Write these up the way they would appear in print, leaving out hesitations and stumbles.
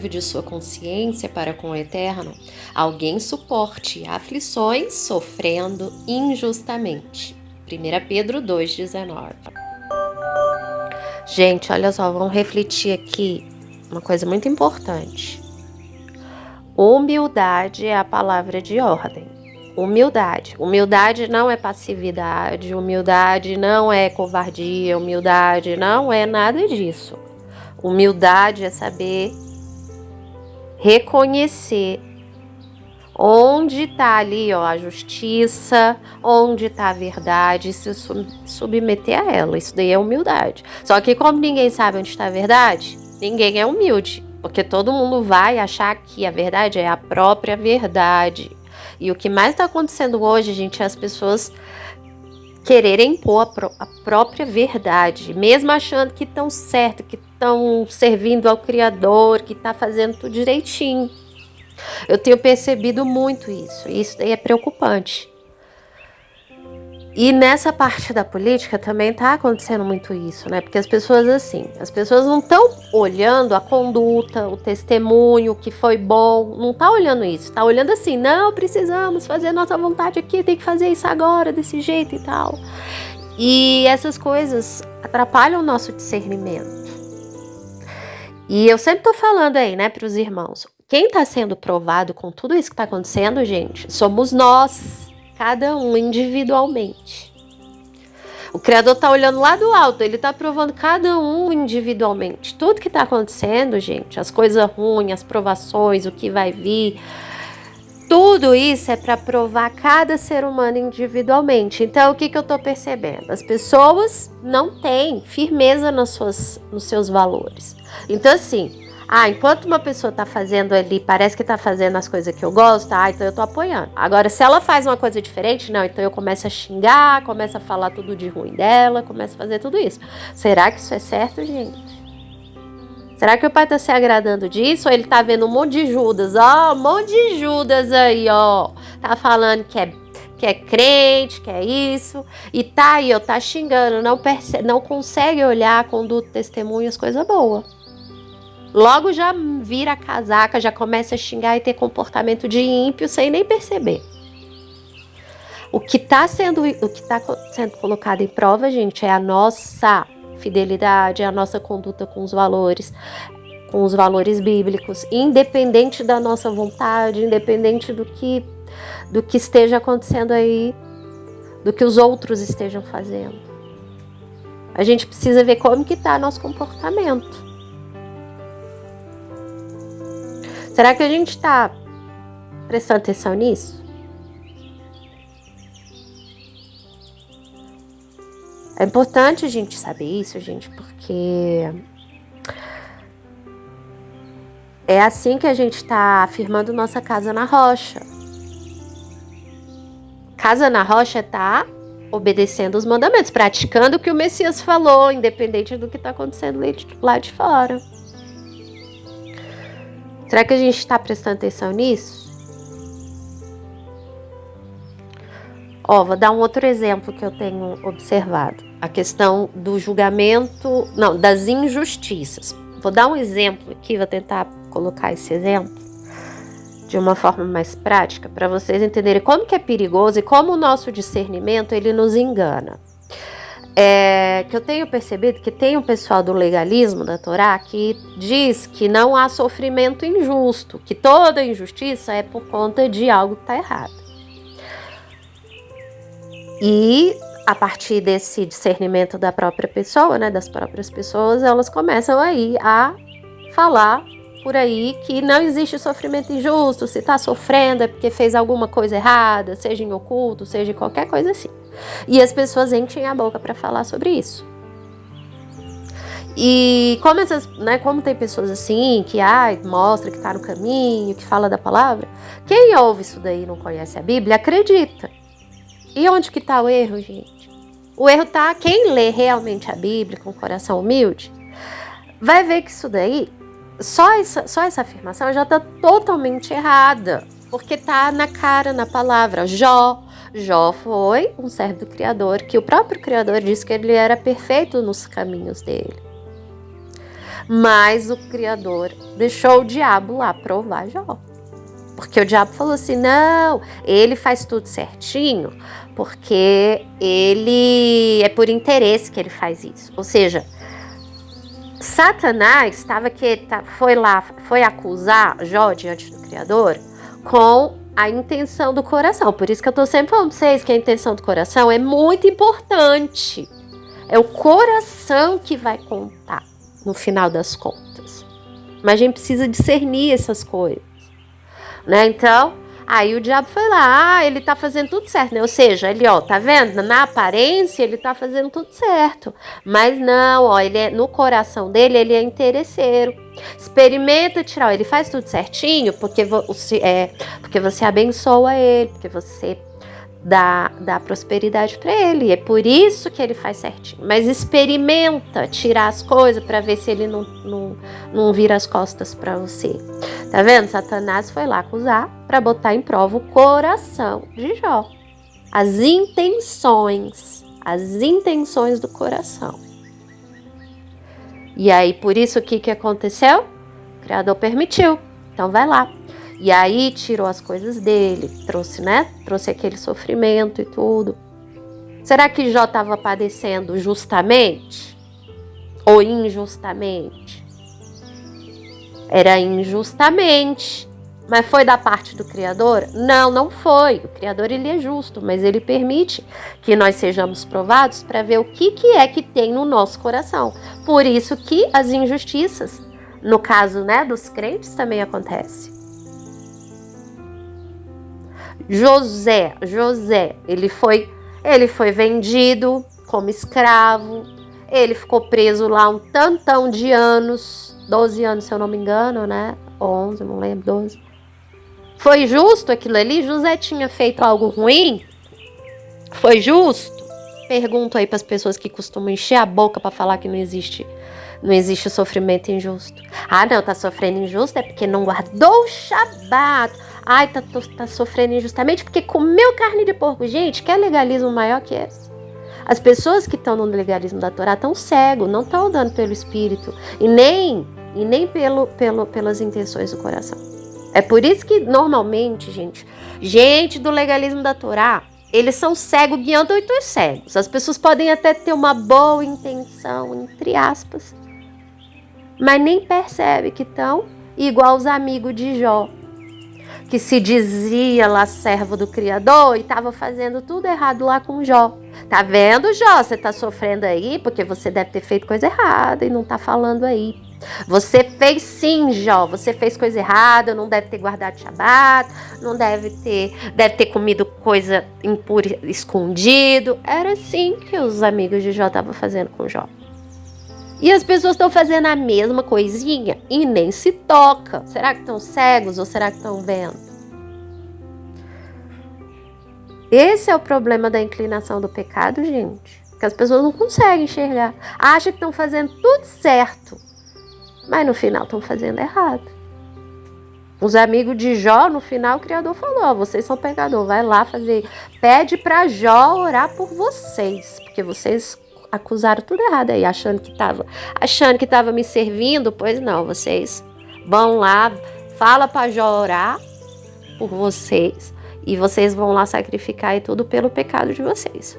alívio de sua consciência para com o Eterno, alguém suporte aflições sofrendo injustamente. 1 Pedro 2,19. Gente, olha só, vamos refletir aqui uma coisa muito importante. Humildade é a palavra de ordem. Humildade. Humildade não é passividade, humildade não é covardia, humildade não é nada disso. Humildade é saber reconhecer onde está ali, ó, a justiça, onde está a verdade, e se submeter a ela. Isso daí é humildade. Só que como ninguém sabe onde está a verdade, ninguém é humilde, porque todo mundo vai achar que a verdade é a própria verdade. E o que mais está acontecendo hoje, gente, é as pessoas quererem impor a própria verdade, mesmo achando que estão certo, que estão servindo ao Criador, que está fazendo tudo direitinho. Eu tenho percebido muito isso, e isso daí é preocupante. E nessa parte da política também está acontecendo muito isso, né? Porque as pessoas não estão olhando a conduta, o testemunho, o que foi bom, não está olhando isso, está olhando assim, não, precisamos fazer nossa vontade aqui, tem que fazer isso agora, desse jeito e tal. E essas coisas atrapalham o nosso discernimento. E eu sempre tô falando aí, né, para os irmãos, quem está sendo provado com tudo isso que está acontecendo, gente, somos nós, cada um individualmente. O Criador está olhando lá do alto, ele está provando cada um individualmente. Tudo que está acontecendo, gente, as coisas ruins, as provações, o que vai vir, tudo isso é para provar cada ser humano individualmente. Então, o que eu estou percebendo? As pessoas não têm firmeza nos seus valores. Então, assim, enquanto uma pessoa está fazendo ali, parece que está fazendo as coisas que eu gosto, então eu estou apoiando. Agora, se ela faz uma coisa diferente, não, então eu começo a xingar, começo a falar tudo de ruim dela, começo a fazer tudo isso. Será que isso é certo, gente? Será que o pai está se agradando disso? Ou ele está vendo um monte de Judas? Um monte de Judas aí, ó. Tá falando que é crente, que é isso. E tá aí, ó, tá xingando, não consegue olhar a conduta, testemunho, as coisas boas. Logo já vira a casaca, já começa a xingar e ter comportamento de ímpio sem nem perceber. O que está sendo colocado em prova, gente, é a nossa fidelidade, é a nossa conduta com os valores bíblicos, independente da nossa vontade, independente do que esteja acontecendo aí, do que os outros estejam fazendo. A gente precisa ver como que está nosso comportamento. Será que a gente está prestando atenção nisso? É importante a gente saber isso, gente, porque é assim que a gente está afirmando nossa casa na rocha. Casa na rocha está obedecendo os mandamentos, praticando o que o Messias falou, independente do que está acontecendo lá de fora. Será que a gente está prestando atenção nisso? Vou dar um outro exemplo que eu tenho observado. A questão do julgamento, das injustiças. Vou dar um exemplo aqui, vou tentar colocar esse exemplo de uma forma mais prática para vocês entenderem como que é perigoso e como o nosso discernimento ele nos engana. Que eu tenho percebido que tem um pessoal do legalismo da Torá que diz que não há sofrimento injusto, que toda injustiça é por conta de algo que está errado. E a partir desse discernimento da própria pessoa, né, das próprias pessoas, elas começam aí a falar por aí que não existe sofrimento injusto, se está sofrendo é porque fez alguma coisa errada, seja em oculto, seja em qualquer coisa assim. E as pessoas enchem a boca para falar sobre isso. E como tem pessoas assim, que mostra que está no caminho, que fala da palavra, quem ouve isso daí e não conhece a Bíblia, acredita. E onde que está o erro, gente? O erro está, quem lê realmente a Bíblia com o coração humilde, vai ver que isso daí, só essa afirmação já está totalmente errada, porque está na cara, na palavra. Jó foi um servo do Criador, que o próprio Criador disse que ele era perfeito nos caminhos dele. Mas o Criador deixou o diabo lá provar Jó. Porque o diabo falou assim, não, ele faz tudo certinho, porque ele é por interesse que ele faz isso. Ou seja, Satanás foi acusar Jó diante do Criador com a intenção do coração. Por isso que eu estou sempre falando para vocês que a intenção do coração é muito importante. É o coração que vai contar no final das contas. Mas a gente precisa discernir essas coisas. Né? Então, aí o diabo foi lá, ele tá fazendo tudo certo, né? Ou seja, ele, tá vendo? Na aparência, ele tá fazendo tudo certo. Mas não, no coração dele, ele é interesseiro. Experimenta tirar, ele faz tudo certinho porque você abençoa ele, porque você dá prosperidade para ele. É por isso que ele faz certinho. Mas experimenta tirar as coisas para ver se ele não vira as costas para você. Tá vendo? Satanás foi lá acusar para botar em prova o coração de Jó. As intenções do coração. E aí, por isso, o que aconteceu? O Criador permitiu. Então, vai lá. E aí, tirou as coisas dele, trouxe aquele sofrimento e tudo. Será que Jó estava padecendo justamente? Ou injustamente? Era injustamente. Mas foi da parte do Criador? Não, não foi. O Criador, ele é justo, mas ele permite que nós sejamos provados para ver o que é que tem no nosso coração. Por isso que as injustiças, no caso, dos crentes, também acontece. José, ele foi vendido como escravo, ele ficou preso lá um tantão de anos, 12 anos, se eu não me engano, 11, não lembro, 12. Foi justo aquilo ali? José tinha feito algo ruim? Foi justo? Pergunto aí para as pessoas que costumam encher a boca para falar que não existe sofrimento injusto. Ah, não, tá sofrendo injusto é porque não guardou o Shabat. Ai, tá sofrendo injustamente porque comeu carne de porco. Gente, quer legalismo maior que esse? As pessoas que estão no legalismo da Torá estão cegos, não estão andando pelo Espírito e nem pelas intenções do coração. É por isso que, normalmente, gente do legalismo da Torá, eles são cegos guiando outros cegos. As pessoas podem até ter uma boa intenção, entre aspas, mas nem percebe que estão igual os amigos de Jó, que se dizia lá servo do Criador e estava fazendo tudo errado lá com Jó. Tá vendo, Jó? Você tá sofrendo aí porque você deve ter feito coisa errada e não tá falando aí. Você fez sim, Jó, você fez coisa errada, não deve ter guardado Shabat, não deve ter comido coisa impura escondido. Era assim que os amigos de Jó estavam fazendo com Jó. E as pessoas estão fazendo a mesma coisinha e nem se toca. Será que estão cegos ou será que estão vendo? Esse é o problema da inclinação do pecado, gente. Que as pessoas não conseguem enxergar. Acham que estão fazendo tudo certo. Mas no final estão fazendo errado. Os amigos de Jó, no final, o Criador falou, vocês são pecadores, vai lá fazer. Pede para Jó orar por vocês, porque vocês acusaram tudo errado aí, achando que tava me servindo. Pois não, vocês vão lá, fala para Jó orar por vocês, e vocês vão lá sacrificar e tudo pelo pecado de vocês.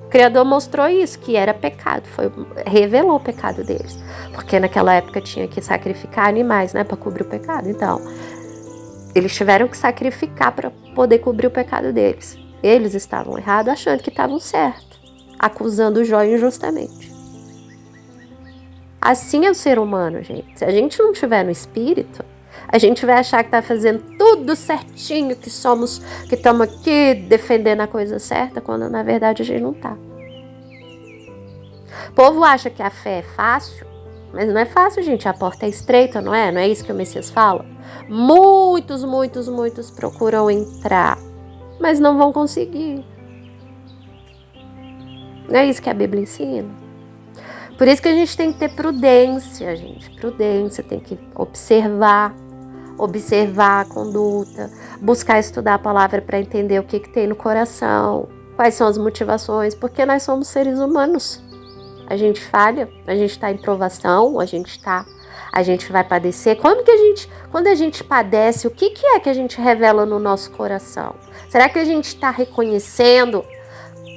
O Criador mostrou isso, que era pecado, revelou o pecado deles. Porque naquela época tinha que sacrificar animais, para cobrir o pecado. Então, eles tiveram que sacrificar para poder cobrir o pecado deles. Eles estavam errados, achando que estavam certos, acusando Jó injustamente. Assim é o ser humano, gente. Se a gente não estiver no espírito, a gente vai achar que está fazendo tudo certinho, que estamos aqui defendendo a coisa certa, quando na verdade a gente não está. O povo acha que a fé é fácil, mas não é fácil, gente. A porta é estreita, não é? Não é isso que o Messias fala? Muitos procuram entrar, mas não vão conseguir. Não é isso que a Bíblia ensina? Por isso que a gente tem que ter prudência, gente. Prudência, tem que observar a conduta, buscar estudar a palavra para entender o que tem no coração, quais são as motivações, porque nós somos seres humanos. A gente falha, a gente está em provação, a gente está a gente vai padecer. Quando a gente padece, o que é que a gente revela no nosso coração? Será que a gente está reconhecendo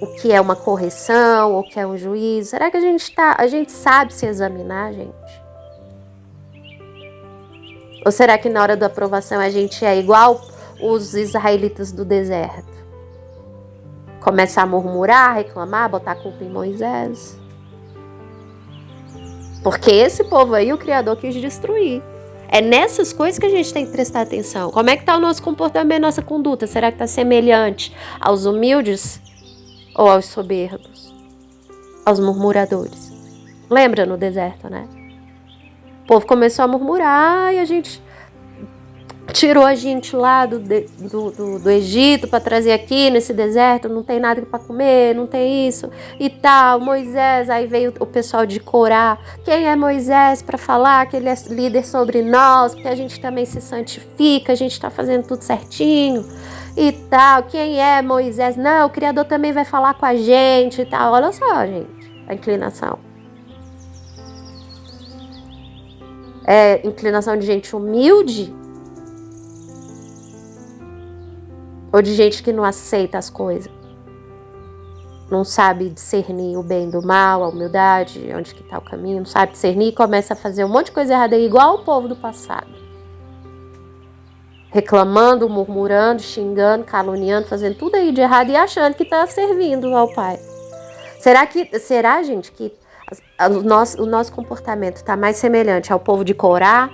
o que é uma correção, o que é um juízo? Será que a gente sabe se examinar, gente? Ou será que na hora da aprovação a gente é igual os israelitas do deserto? Começar a murmurar, reclamar, botar a culpa em Moisés? Porque esse povo aí o Criador quis destruir. É nessas coisas que a gente tem que prestar atenção. Como é que está o nosso comportamento, nossa conduta? Será que está semelhante aos humildes ou aos soberbos? Aos murmuradores? Lembra no deserto, né? O povo começou a murmurar e a gente tirou a gente lá do Egito para trazer aqui nesse deserto, não tem nada para comer, não tem isso e tal. Moisés, aí veio o pessoal de Corá. Quem é Moisés para falar que ele é líder sobre nós, porque a gente também se santifica, a gente está fazendo tudo certinho e tal. Quem é Moisés? Não, o Criador também vai falar com a gente e tal. Olha só, gente, a inclinação. É inclinação de gente humilde ou de gente que não aceita as coisas? Não sabe discernir o bem do mal, a humildade, onde que está o caminho, não sabe discernir e começa a fazer um monte de coisa errada igual o povo do passado. Reclamando, murmurando, xingando, caluniando, fazendo tudo aí de errado e achando que está servindo ao Pai. Será, gente, que o nosso comportamento está mais semelhante ao povo de Corá,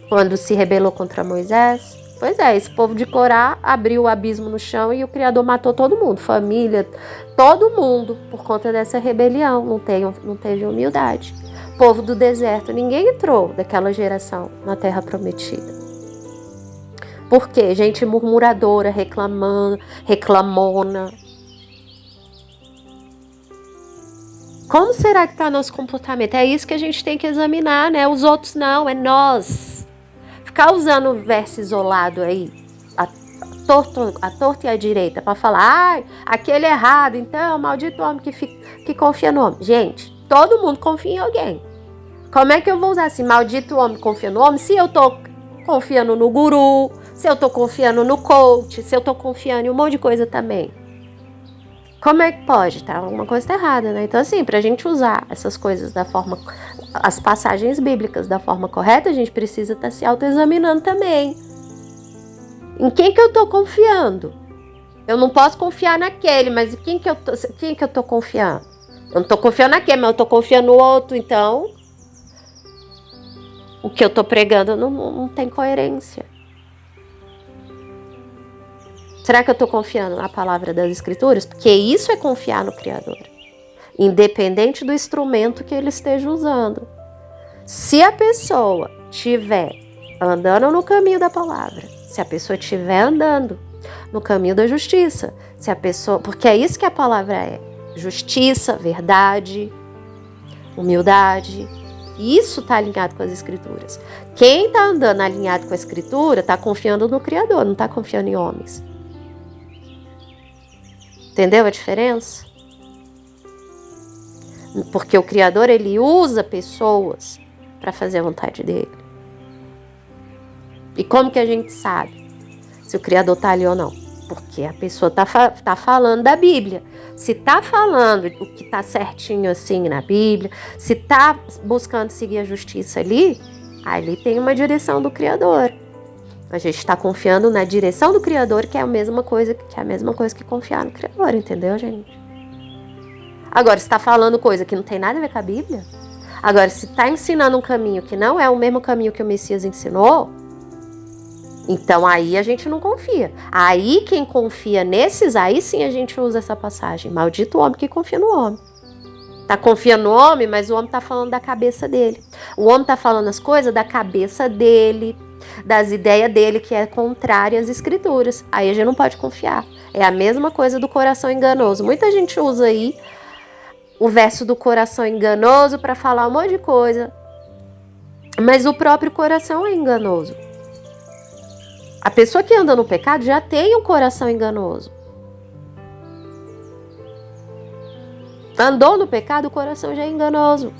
quando se rebelou contra Moisés? Pois é, esse povo de Corá abriu o abismo no chão e o Criador matou todo mundo, família, todo mundo, por conta dessa rebelião, não teve humildade. Povo do deserto, ninguém entrou daquela geração na terra prometida. Por quê? Gente murmuradora, reclamona. Como será que está nosso comportamento? É isso que a gente tem que examinar, né? Os outros não, é nós. Ficar usando o verso isolado aí, a torta e a direita, para falar, aquele é errado, então, maldito homem que confia no homem. Gente, todo mundo confia em alguém. Como é que eu vou usar assim, maldito homem confia no homem, se eu tô confiando no guru, se eu tô confiando no coach, se eu tô confiando em um monte de coisa também? Como é que pode? Tá? Alguma coisa tá errada, né? Então, assim, pra gente usar essas coisas as passagens bíblicas da forma correta, a gente precisa estar se autoexaminando também. Em quem que eu tô confiando? Eu não posso confiar naquele, mas em quem que eu tô confiando? Eu não tô confiando naquele, mas eu tô confiando no outro, então o que eu tô pregando não tem coerência. Será que eu estou confiando na palavra das Escrituras? Porque isso é confiar no Criador, independente do instrumento que ele esteja usando. Se a pessoa estiver andando no caminho da palavra, se a pessoa estiver andando no caminho da justiça, porque é isso que a palavra é: justiça, verdade, humildade. Isso está alinhado com as Escrituras. Quem está andando alinhado com a Escritura está confiando no Criador, não está confiando em homens. Entendeu a diferença? Porque o Criador, ele usa pessoas para fazer a vontade dele. E como que a gente sabe se o Criador está ali ou não? Porque a pessoa tá falando da Bíblia. Se tá falando o que tá certinho assim na Bíblia, se tá buscando seguir a justiça ali tem uma direção do Criador. A gente está confiando na direção do Criador, que é a mesma coisa que confiar no Criador, entendeu, gente? Agora, se está falando coisa que não tem nada a ver com a Bíblia, agora, se está ensinando um caminho que não é o mesmo caminho que o Messias ensinou, então aí a gente não confia. Aí quem confia nesses, aí sim a gente usa essa passagem. Maldito o homem que confia no homem. Tá confiando no homem, mas o homem tá falando da cabeça dele. O homem tá falando as coisas da cabeça dele, das ideias dele, que é contrária às Escrituras. Aí a gente não pode confiar. É a mesma coisa do coração enganoso. Muita gente usa aí o verso do coração enganoso para falar um monte de coisa, mas o próprio coração é enganoso. A pessoa que anda no pecado já tem um coração enganoso. Andou no pecado, o coração já é enganoso.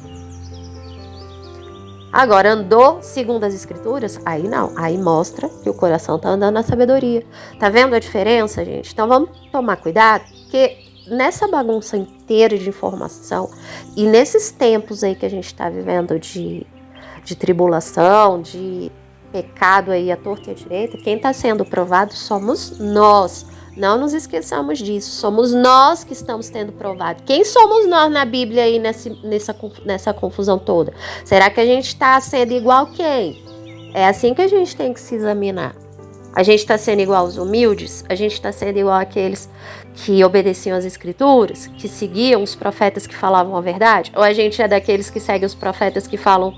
Agora, andou segundo as escrituras? Aí não, aí mostra que o coração está andando na sabedoria. Tá vendo a diferença, gente? Então vamos tomar cuidado, porque nessa bagunça inteira de informação e nesses tempos aí que a gente está vivendo de tribulação, de pecado aí à torta e à direita, quem está sendo provado somos nós. Não nos esqueçamos disso. Somos nós que estamos sendo provados. Quem somos nós na Bíblia aí nessa confusão toda? Será que a gente está sendo igual quem? É assim que a gente tem que se examinar. A gente está sendo igual aos humildes? A gente está sendo igual àqueles que obedeciam às escrituras? Que seguiam os profetas que falavam a verdade? Ou a gente é daqueles que seguem os profetas que falam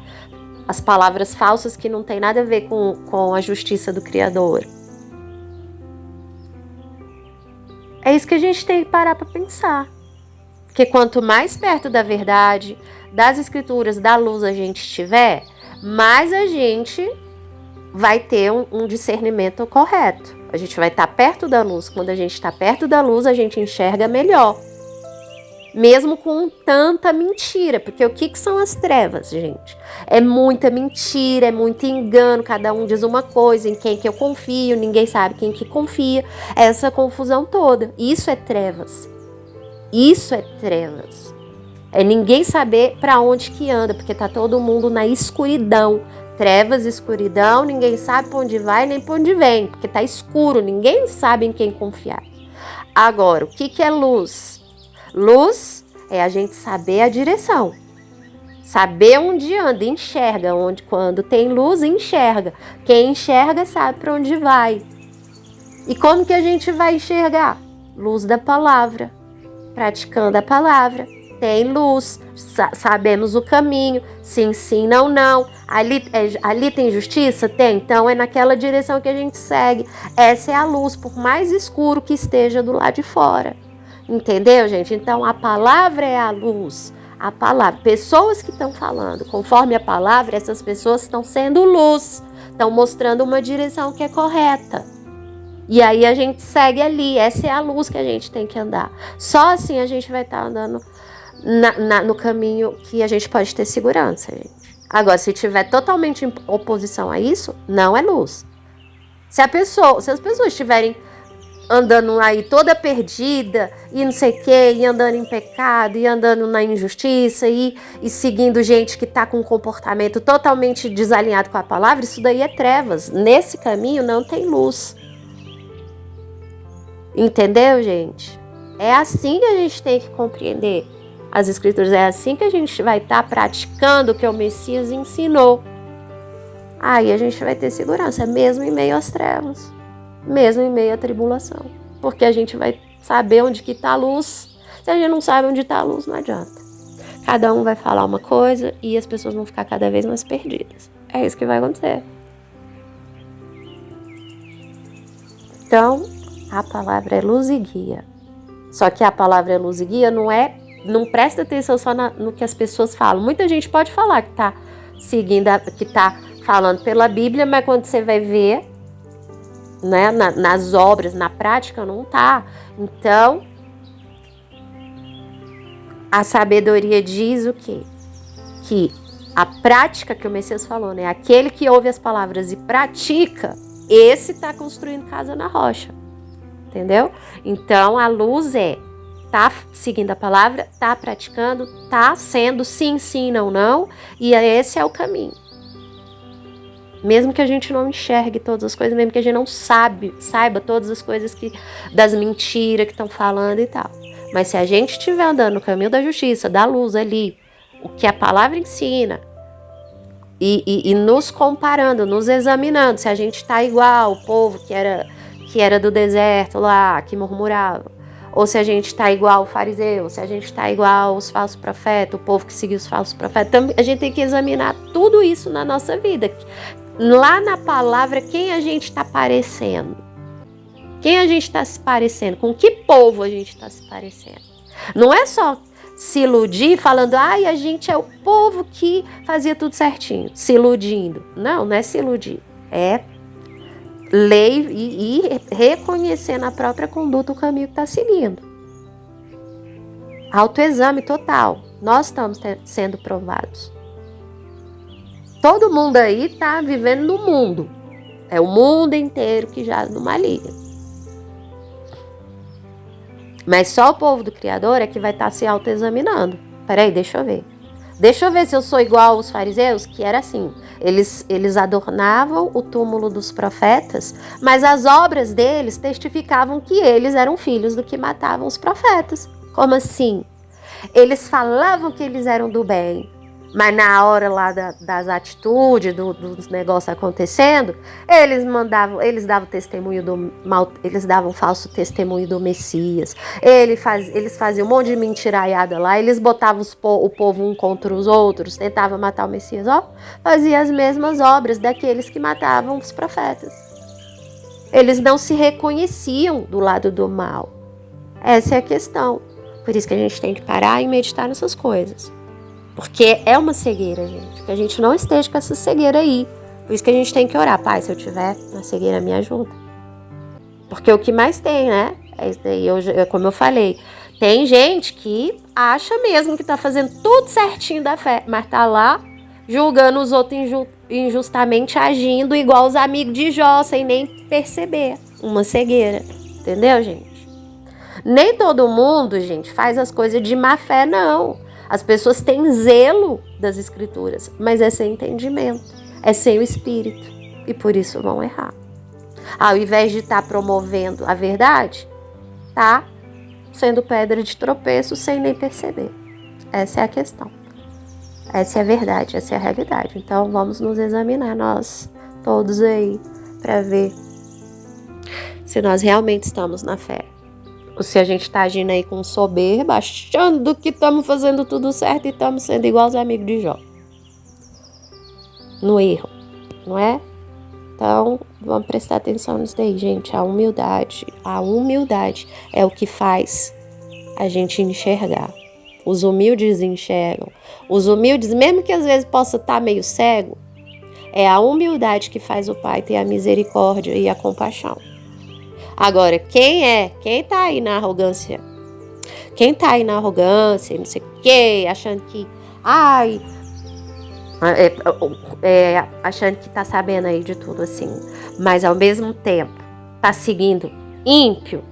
as palavras falsas que não tem nada a ver com a justiça do Criador? É isso que a gente tem que parar para pensar. Porque quanto mais perto da verdade, das escrituras, da luz a gente estiver, mais a gente vai ter um discernimento correto. A gente vai estar perto da luz. Quando a gente está perto da luz, a gente enxerga melhor. Mesmo com tanta mentira. Porque o que são as trevas, gente? É muita mentira, é muito engano. Cada um diz uma coisa, em quem que eu confio, ninguém sabe quem que confia. Essa confusão toda. Isso é trevas. Isso é trevas. É ninguém saber para onde que anda, porque tá todo mundo na escuridão. Trevas, escuridão, ninguém sabe para onde vai nem para onde vem, porque tá escuro, ninguém sabe em quem confiar. Agora, o que é luz? Luz é a gente saber a direção, saber onde anda, enxerga, quando tem luz, enxerga. Quem enxerga sabe para onde vai. E como que a gente vai enxergar? Luz da palavra, praticando a palavra. Tem luz, sabemos o caminho, sim, sim, não, não. Ali tem justiça? Tem, então é naquela direção que a gente segue. Essa é a luz, por mais escuro que esteja do lado de fora. Entendeu, gente? Então a palavra é a luz. A palavra, pessoas que estão falando conforme a palavra, essas pessoas estão sendo luz, estão mostrando uma direção que é correta. E aí a gente segue ali, essa é a luz que a gente tem que andar. Só assim a gente vai estar andando no caminho que a gente pode ter segurança, gente. Agora, se tiver totalmente em oposição a isso, não é luz. Se as pessoas estiverem andando aí toda perdida e não sei o que, e andando em pecado, e andando na injustiça, e seguindo gente que está com um comportamento totalmente desalinhado com a palavra, isso daí é trevas. Nesse caminho não tem luz. Entendeu, gente? É assim que a gente tem que compreender as escrituras. É assim que a gente vai estar praticando o que o Messias ensinou. Aí a gente vai ter segurança, mesmo em meio às trevas, mesmo em meio à tribulação. Porque a gente vai saber onde que está a luz. Se a gente não sabe onde está a luz, não adianta. Cada um vai falar uma coisa e as pessoas vão ficar cada vez mais perdidas. É isso que vai acontecer. Então, a palavra é luz e guia. Só que a palavra é luz e guia não presta atenção só no que as pessoas falam. Muita gente pode falar que está seguindo, que está falando pela Bíblia, mas quando você vai ver, né, nas obras, na prática, não está. Então, a sabedoria diz o quê? Que a prática que o Messias falou, né? Aquele que ouve as palavras e pratica, esse está construindo casa na rocha. Entendeu? Então, a luz tá seguindo a palavra, tá praticando, tá sendo sim, sim, não, não. E esse é o caminho. Mesmo que a gente não enxergue todas as coisas, mesmo que a gente não saiba todas as coisas das mentiras que estão falando e tal. Mas se a gente estiver andando no caminho da justiça, da luz ali, o que a palavra ensina, e nos comparando, nos examinando, se a gente está igual o povo que era do deserto lá, que murmurava, ou se a gente está igual o fariseu, se a gente está igual os falsos profetas, o povo que seguiu os falsos profetas. Então, a gente tem que examinar tudo isso na nossa vida. Lá na palavra, quem a gente está parecendo? Quem a gente está se parecendo? Com que povo a gente está se parecendo? Não é só se iludir falando, a gente é o povo que fazia tudo certinho, se iludindo. Não é se iludir. É ler e reconhecer na própria conduta o caminho que está seguindo. Autoexame total. Nós estamos sendo provados. Todo mundo aí tá vivendo no mundo. É o mundo inteiro que jaz no maligno. Mas só o povo do Criador é que vai estar se autoexaminando. Peraí, deixa eu ver. Deixa eu ver se eu sou igual aos fariseus, que era assim. Eles adornavam o túmulo dos profetas, mas as obras deles testificavam que eles eram filhos do que matavam os profetas. Como assim? Eles falavam que eles eram do bem, mas na hora lá das atitudes, dos negócios acontecendo, eles davam testemunho eles davam falso testemunho do Messias. Eles faziam um monte de mentiraiada lá, eles botavam o povo um contra os outros, tentavam matar o Messias, fazia as mesmas obras daqueles que matavam os profetas. Eles não se reconheciam do lado do mal. Essa é a questão. Por isso que a gente tem que parar e meditar nessas coisas. Porque é uma cegueira, gente. Que a gente não esteja com essa cegueira aí. Por isso que a gente tem que orar. Pai, se eu tiver uma cegueira, me ajuda. Porque o que mais tem, né? É isso daí, como eu falei. Tem gente que acha mesmo que tá fazendo tudo certinho da fé. Mas tá lá julgando os outros injustamente, agindo igual os amigos de Jó, sem nem perceber. Uma cegueira. Entendeu, gente? Nem todo mundo, gente, faz as coisas de má fé, não. As pessoas têm zelo das escrituras, mas é sem entendimento, é sem o espírito, e por isso vão errar. Ao invés de estar promovendo a verdade, tá sendo pedra de tropeço sem nem perceber. Essa é a questão. Essa é a verdade, essa é a realidade. Então vamos nos examinar, nós todos aí, para ver se nós realmente estamos na fé. Ou se a gente está agindo aí com soberba, achando que estamos fazendo tudo certo e estamos sendo igual aos amigos de Jó. No erro, não é? Então, vamos prestar atenção nisso daí, gente. A humildade é o que faz a gente enxergar. Os humildes enxergam. Os humildes, mesmo que às vezes possa estar meio cego, é a humildade que faz o Pai ter a misericórdia e a compaixão. Agora, quem tá aí na arrogância? Quem tá aí na arrogância, não sei o quê, achando que, achando que tá sabendo aí de tudo assim, mas ao mesmo tempo tá seguindo ímpio,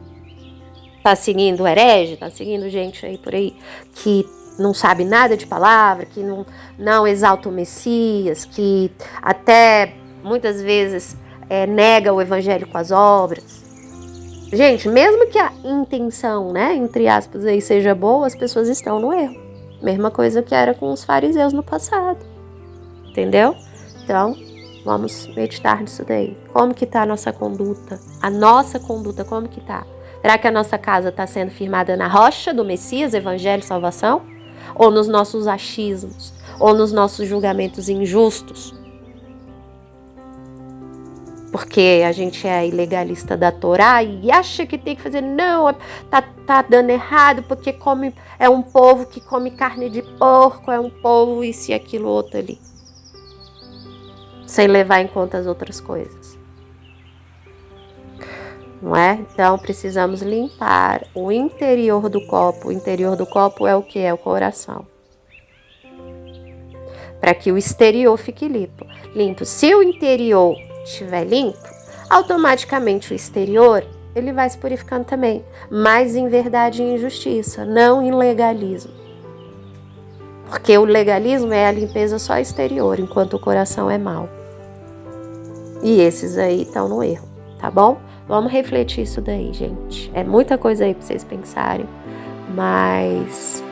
tá seguindo herege, tá seguindo gente aí por aí que não sabe nada de palavra, que não exalta o Messias, que até muitas vezes nega o evangelho com as obras. Gente, mesmo que a intenção, né, entre aspas, aí seja boa, as pessoas estão no erro. Mesma coisa que era com os fariseus no passado. Entendeu? Então, vamos meditar nisso daí. Como que tá a nossa conduta? A nossa conduta, como que tá? Será que a nossa casa está sendo firmada na rocha do Messias, Evangelho e Salvação? Ou nos nossos achismos? Ou nos nossos julgamentos injustos? Porque a gente é ilegalista da Torá e acha que tem que fazer, não, tá dando errado, porque é um povo que come carne de porco, é um povo isso e aquilo outro ali. Sem levar em conta as outras coisas. Não é? Então precisamos limpar o interior do copo. O interior do copo é o que? É o coração. Para que o exterior fique limpo. Se o interior estiver limpo, automaticamente o exterior ele vai se purificando também, mas em verdade e em justiça, não em legalismo. Porque o legalismo é a limpeza só exterior, enquanto o coração é mau. E esses aí estão no erro, tá bom? Vamos refletir isso daí, gente. É muita coisa aí para vocês pensarem, mas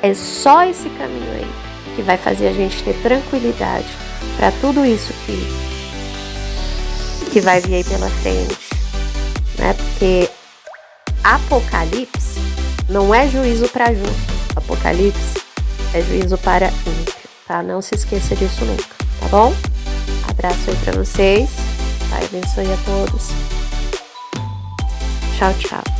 é só esse caminho aí que vai fazer a gente ter tranquilidade para tudo isso que vai vir aí pela frente, né? Porque Apocalipse não é juízo para justo, Apocalipse é juízo para ímpio, tá? Não se esqueça disso nunca, tá bom? Abraço aí para vocês, Pai abençoe a todos. Tchau, tchau.